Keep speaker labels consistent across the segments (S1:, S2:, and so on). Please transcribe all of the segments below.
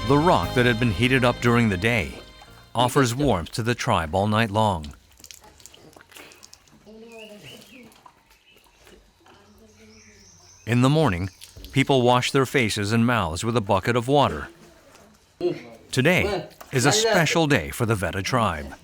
S1: The rock that had been heated up during the day offers warmth to the tribe all night long. In the morning, people wash their faces and mouths with a bucket of water. Today is a special day for the Vedda tribe.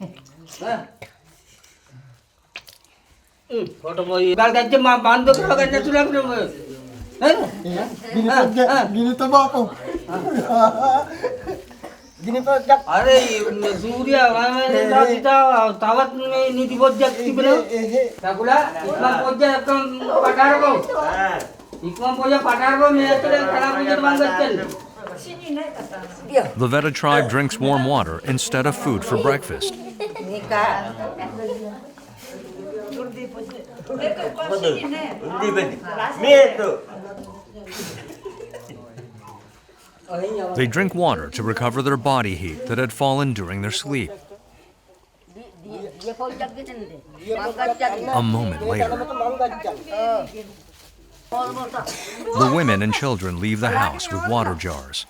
S1: The Vedda tribe drinks warm water instead of food for breakfast. They drink water to recover their body heat that had fallen during their sleep. A moment later, the women and children leave the house with water jars.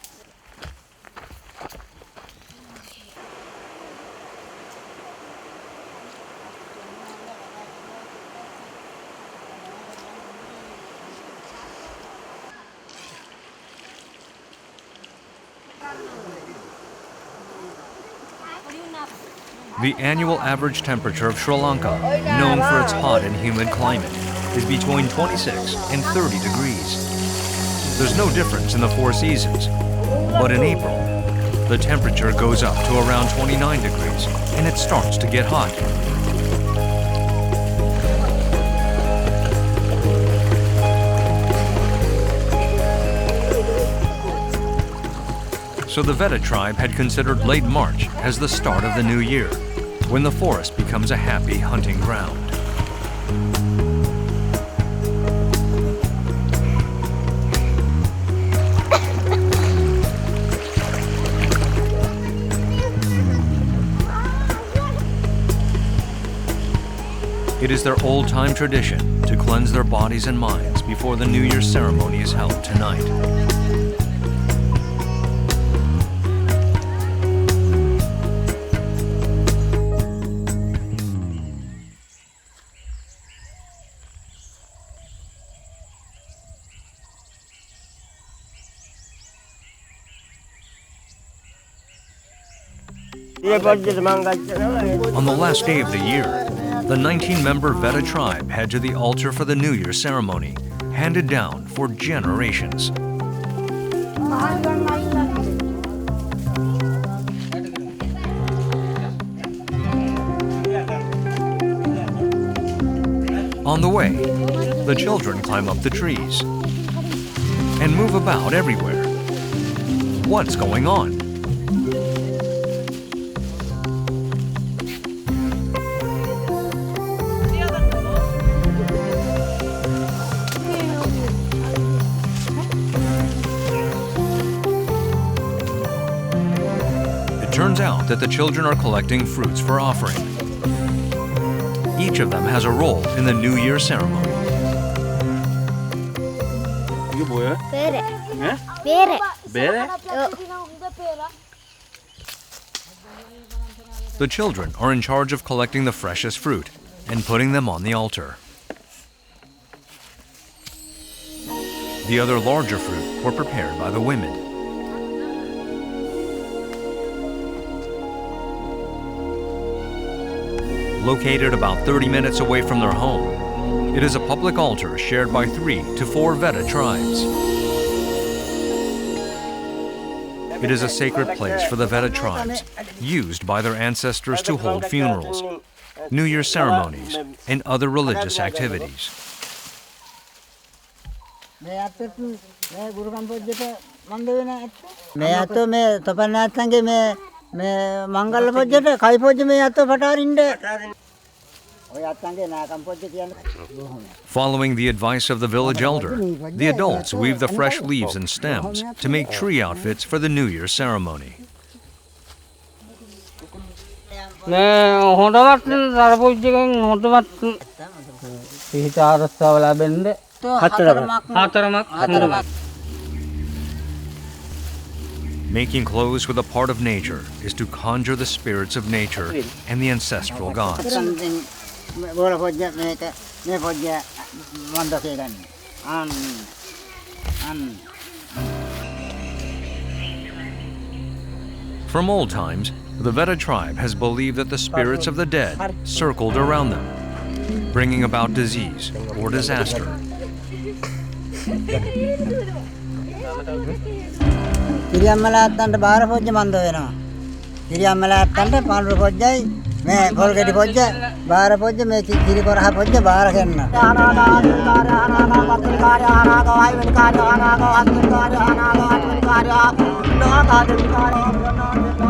S1: The annual average temperature of Sri Lanka, known for its hot and humid climate, is between 26 and 30 degrees. There's no difference in the four seasons, but in April, the temperature goes up to around 29 degrees and it starts to get hot. So the Vedda tribe had considered late March as the start of the new year, when the forest becomes a happy hunting ground. It is their old-time tradition to cleanse their bodies and minds before the New Year's ceremony is held tonight. On the last day of the year, the 19-member Vedda tribe head to the altar for the New Year ceremony, handed down for generations. On the way, the children climb up the trees and move about everywhere. What's going on? Turns out that the children are collecting fruits for offering. Each of them has a role in the New Year ceremony.
S2: 이게 뭐야?
S3: 베레.
S2: 예?
S3: 베레.
S2: 베레?
S1: The children are in charge of collecting the freshest fruit and putting them on the altar. The other larger fruit were prepared by the women. Located about 30 minutes away from their home, it is a public altar shared by 3 to 4 Vedda tribes. It is a sacred place for the Vedda tribes, used by their ancestors to hold funerals, New Year ceremonies, and other religious activities. Following the advice of the village elder, the adults weave the fresh leaves and stems to make tree outfits for the New Year ceremony. Making clothes with a part of nature is to conjure the spirits of nature and the ancestral gods. From old times, the Vedda tribe has believed that the spirits of the dead circled around them, bringing about disease or disaster.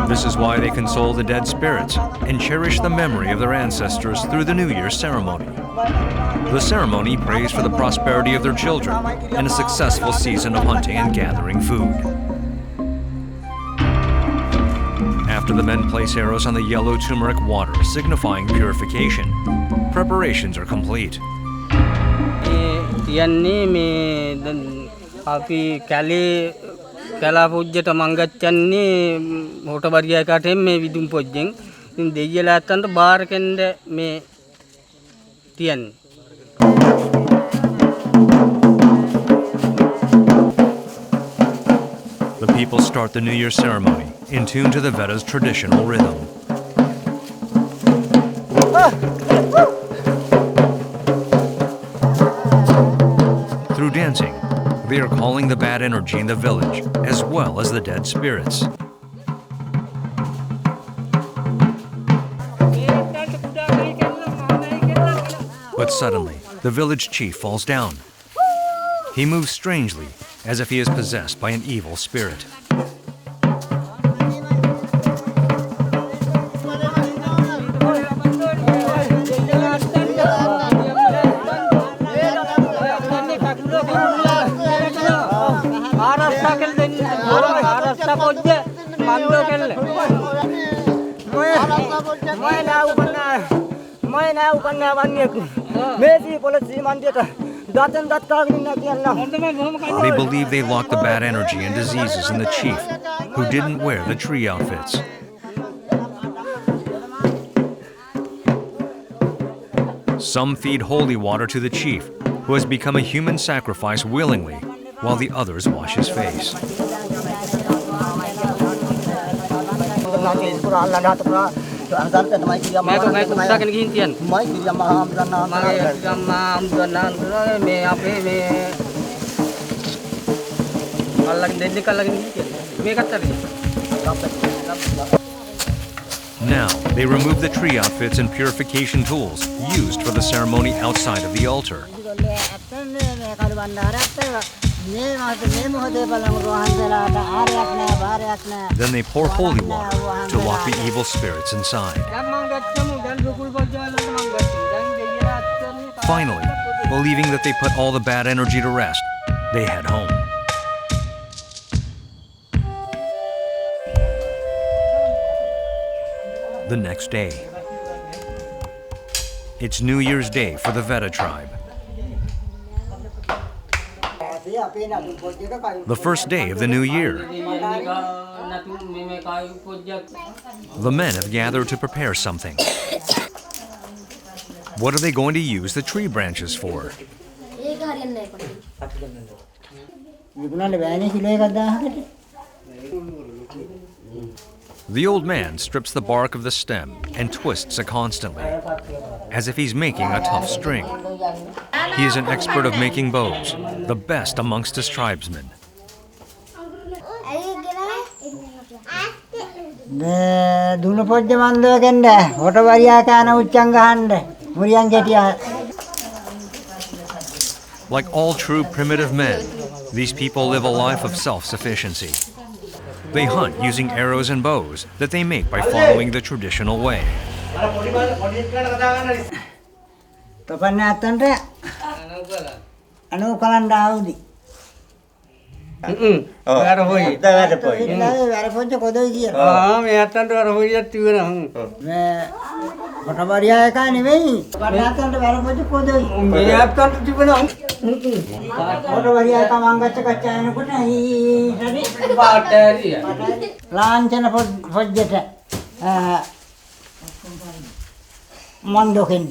S1: This is why they console the dead spirits and cherish the memory of their ancestors through the New Year's ceremony. The ceremony prays for the prosperity of their children and a successful season of hunting and gathering food. After the men place arrows on the yellow turmeric water, signifying purification, preparations are complete.
S2: කලා පොජ්ජට මං ගච්ඡන්නේ හොට බරියකටෙන් මේ විදුම් පොජ්ජෙන් ඉතින් දෙයියලා අත්තන්ට බාර කෙන්ද මේ තියන්නේ.
S1: The people start the New Year ceremony in tune to the Vedda's traditional rhythm. Through dancing, they are calling the bad energy in the village, as well as the dead spirits. But suddenly, the village chief falls down. He moves strangely, as if he is possessed by an evil spirit. They believe they locked the bad energy and diseases in the chief, who didn't wear the tree outfits. Some feed holy water to the chief, who has become a human sacrifice willingly, while the others wash his face. Now, they remove the tree outfits and purification tools used for the ceremony outside of the altar. Then they pour holy water to lock the evil spirits inside. Finally, believing that they put all the bad energy to rest, they head home. The next day. It's New Year's Day for the Vedda tribe. The first day of the new year. The men have gathered to prepare something. What are they going to use the tree branches for? The old man strips the bark of the stem and twists it constantly, as if he's making a tough string. He is an expert of making bows, the best amongst his tribesmen. Like all true primitive men, these people live a life of self-sufficiency. They hunt using arrows and bows that they make by following the traditional way.
S2: වැර හොයි.
S3: වැර පොයි.
S4: වැර පොච්ච කොදොයි කියන.
S2: මේ අතන්ට වැර හොයියක් තිබෙනවා.
S4: මේ මොටබරියා එක නෙවෙයි. නැත්තන්ට වැර පොච්ච කොදොයි.
S2: මේ අතන්ට තිබෙනවා.
S4: මොටබරියා එක මංගච්ච කච්චායනකොට හරි
S2: පාට ඇරියා.
S4: ලාංඡන පොජ්ජට මොන්ඩෝකෙන්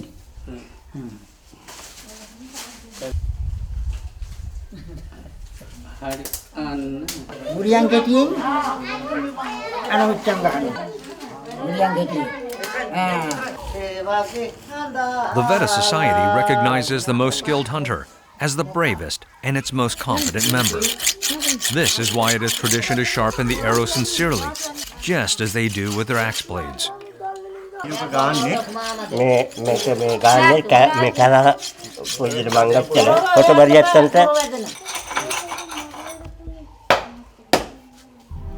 S2: හරි අන්න
S4: මුරියන් කෙටියෙන් අනුච්චම් ගන්න. මුරියන් කෙටියෙන්.
S1: The Vedda society recognizes the most skilled hunter as the bravest and its most confident member. This is why it is tradition to sharpen the arrow sincerely, just as they do with their axe blades.
S3: මේ ගාන්නේ කලා පොඩි මංගච්චල කොටබරියත්තන්ට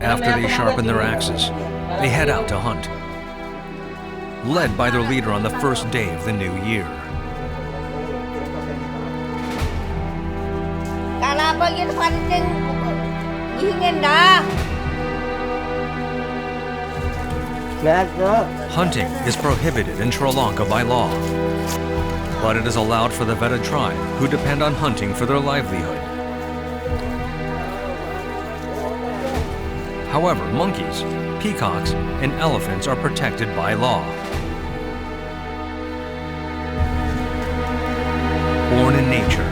S1: After they sharpen their axes, they head out to hunt, led by their leader on the first day of the new year. Hunting is prohibited in Sri Lanka by law, but it is allowed for the Vedda tribe who depend on hunting for their livelihood. However, monkeys, peacocks, and elephants are protected by law. Born in nature,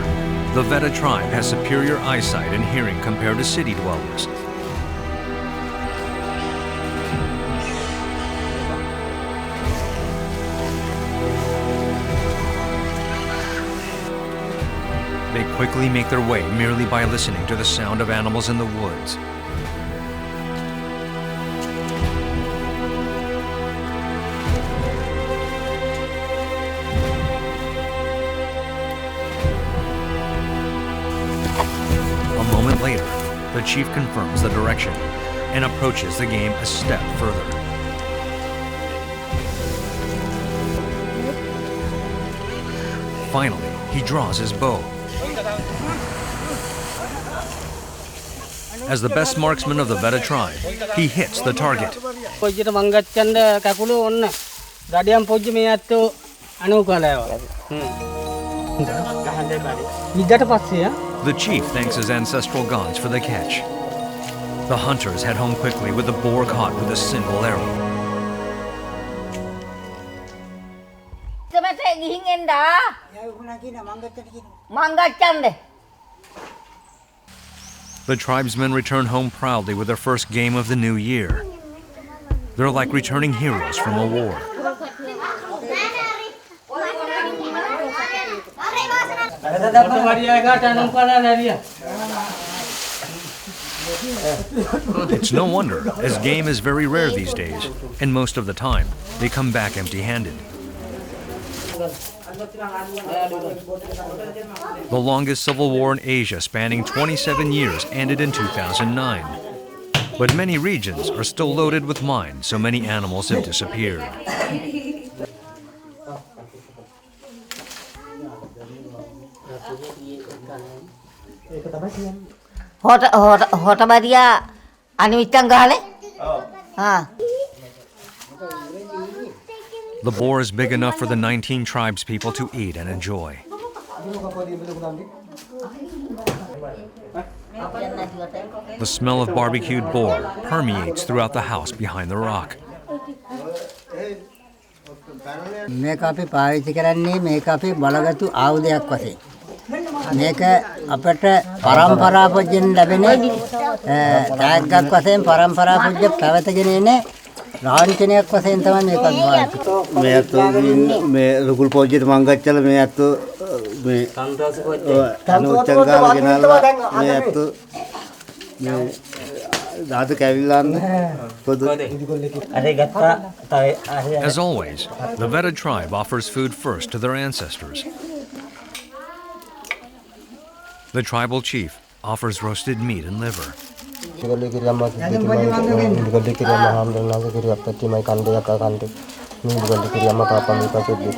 S1: the Vedda tribe has superior eyesight and hearing compared to city dwellers. They quickly make their way merely by listening to the sound of animals in the woods. A moment later, the chief confirms the direction and approaches the game a step further. Finally, he draws his bow. As the best marksman of the Vedda tribe, he hits the target.
S2: පොජ්ජට මංගච්චන්ද කකුල ඔන්න. ගඩියම් පොජ්ජ මේ අතෝ අනු කලාව. විදට පස්සේ
S1: The chief thanks his ancestral gods for the catch. The hunters head home quickly with the boar caught with a single arrow. The tribesmen return home proudly with their first game of the new year. They're like returning heroes from a war. It's no wonder, as game is very rare these days, and most of the time, they come back empty-handed. The longest civil war in Asia, spanning 27 years, ended in 2009. But many regions are still loaded with mines, so many animals have disappeared.
S5: හොටබරියා අනිවිත්තන් ගහලේ?
S1: The boar is big enough for the 19 tribes people to eat and enjoy. The smell of barbecued boar permeates throughout the house behind the rock.
S4: මේක අපි පාවිච්චි කරන්නේ මේක අපි බලගත්තු ආයුධයක් වශයෙන්. මේක අපට පරම්පරා පොජ්ජෙන් ලැබෙන ටැග්ගක් වශයෙන් පරම්පරා පොජ්ජ පැවතගෙන එන ලාංඡනයක් වශයෙන් තමයි මේකත් පාවිච්චි.
S3: මේ අතෝ මේ රුකුල් පොජ්ජෙට මංගච්චල මේ අතෝ මේ අනුච්චංගාල ගෙනාලා මේ අතෝ මේ දාද කැවිල්ලන්න පොදු අරේ ගත්තා තව
S1: As always, the Vedda tribe offers food first to their ancestors. The tribal chief offers roasted meat and liver.